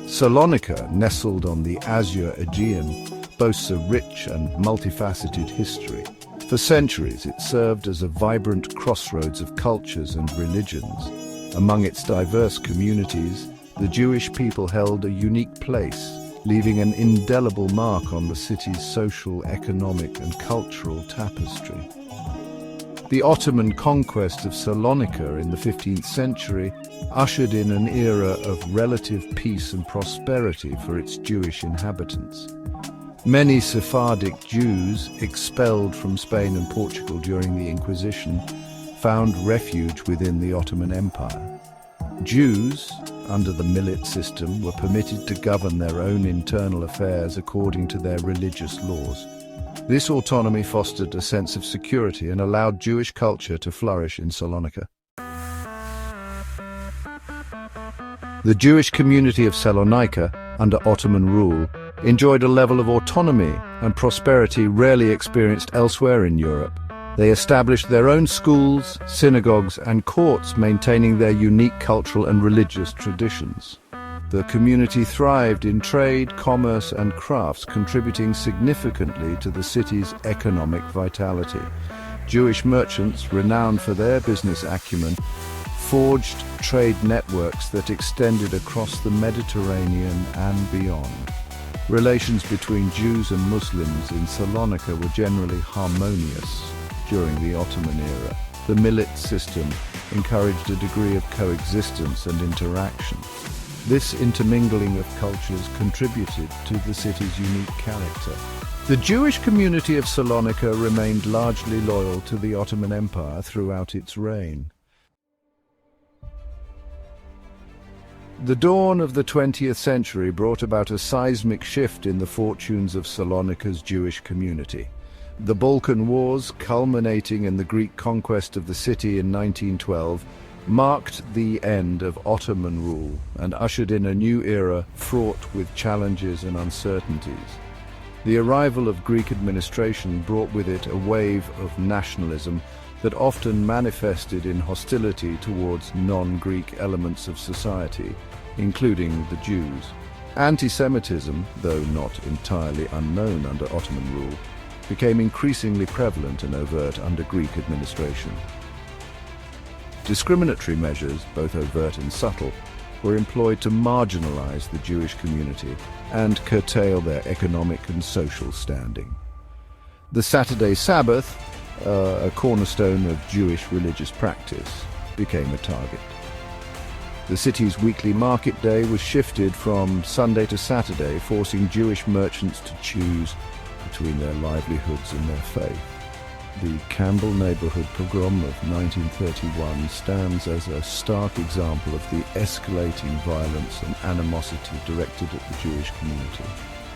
Salonika, nestled on the azure Aegean, boasts a rich and multifaceted history. For centuries, it served as a vibrant crossroads of cultures and religions. Among its diverse communities, the Jewish people held a unique place, leaving an indelible mark on the city's social, economic, and cultural tapestry. The Ottoman conquest of Salonika in the 15th century ushered in an era of relative peace and prosperity for its Jewish inhabitants. Many Sephardic Jews, expelled from Spain and Portugal during the Inquisition, found refuge within the Ottoman Empire. Jews, under the millet system, were permitted to govern their own internal affairs according to their religious laws. This autonomy fostered a sense of security and allowed Jewish culture to flourish in Salonika. The Jewish community of Salonika, under Ottoman rule, enjoyed a level of autonomy and prosperity rarely experienced elsewhere in Europe. They established their own schools, synagogues, and courts, maintaining their unique cultural and religious traditions. The community thrived in trade, commerce, and crafts, contributing significantly to the city's economic vitality. Jewish merchants, renowned for their business acumen, forged trade networks that extended across the Mediterranean and beyond. Relations between Jews and Muslims in Salonika were generally harmonious during the Ottoman era. The millet system encouraged a degree of coexistence and interaction. This intermingling of cultures contributed to the city's unique character. The Jewish community of Salonika remained largely loyal to the Ottoman Empire throughout its reign. The dawn of the 20th century brought about a seismic shift in the fortunes of Salonika's Jewish community. The Balkan Wars, culminating in the Greek conquest of the city in 1912, marked the end of Ottoman rule and ushered in a new era fraught with challenges and uncertainties. The arrival of Greek administration brought with it a wave of nationalism that often manifested in hostility towards non-Greek elements of society, including the Jews. Anti-Semitism, though not entirely unknown under Ottoman rule, became increasingly prevalent and overt under Greek administration. Discriminatory measures, both overt and subtle, were employed to marginalize the Jewish community and curtail their economic and social standing. The Saturday Sabbath, a cornerstone of Jewish religious practice, became a target. The city's weekly market day was shifted from Sunday to Saturday, forcing Jewish merchants to choose between their livelihoods and their faith. The Campbell neighborhood pogrom of 1931 stands as a stark example of the escalating violence and animosity directed at the Jewish community.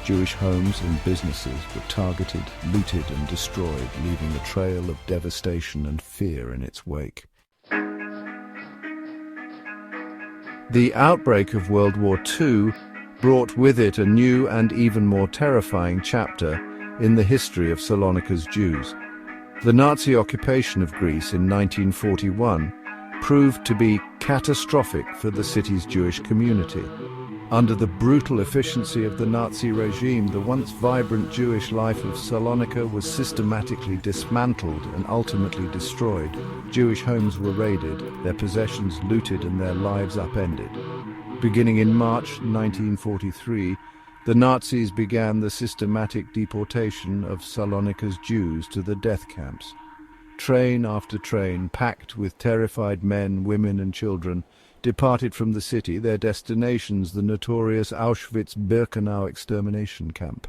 Jewish homes and businesses were targeted, looted, and destroyed, leaving a trail of devastation and fear in its wake. The outbreak of World War II brought with it a new and even more terrifying chapter in the history of Salonika's Jews. The Nazi occupation of Greece in 1941 proved to be catastrophic for the city's Jewish community. Under the brutal efficiency of the Nazi regime, the once vibrant Jewish life of Salonika was systematically dismantled and ultimately destroyed. Jewish homes were raided, their possessions looted, and their lives upended. Beginning in March 1943, the Nazis began the systematic deportation of Salonika's Jews to the death camps. Train after train, packed with terrified men, women, and children, departed from the city, their destinations the notorious Auschwitz-Birkenau extermination camp.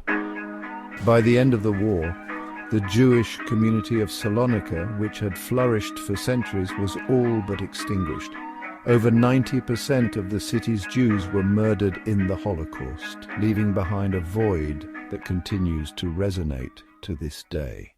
By the end of the war, the Jewish community of Salonika, which had flourished for centuries, was all but extinguished. Over 90% of the city's Jews were murdered in the Holocaust, leaving behind a void that continues to resonate to this day.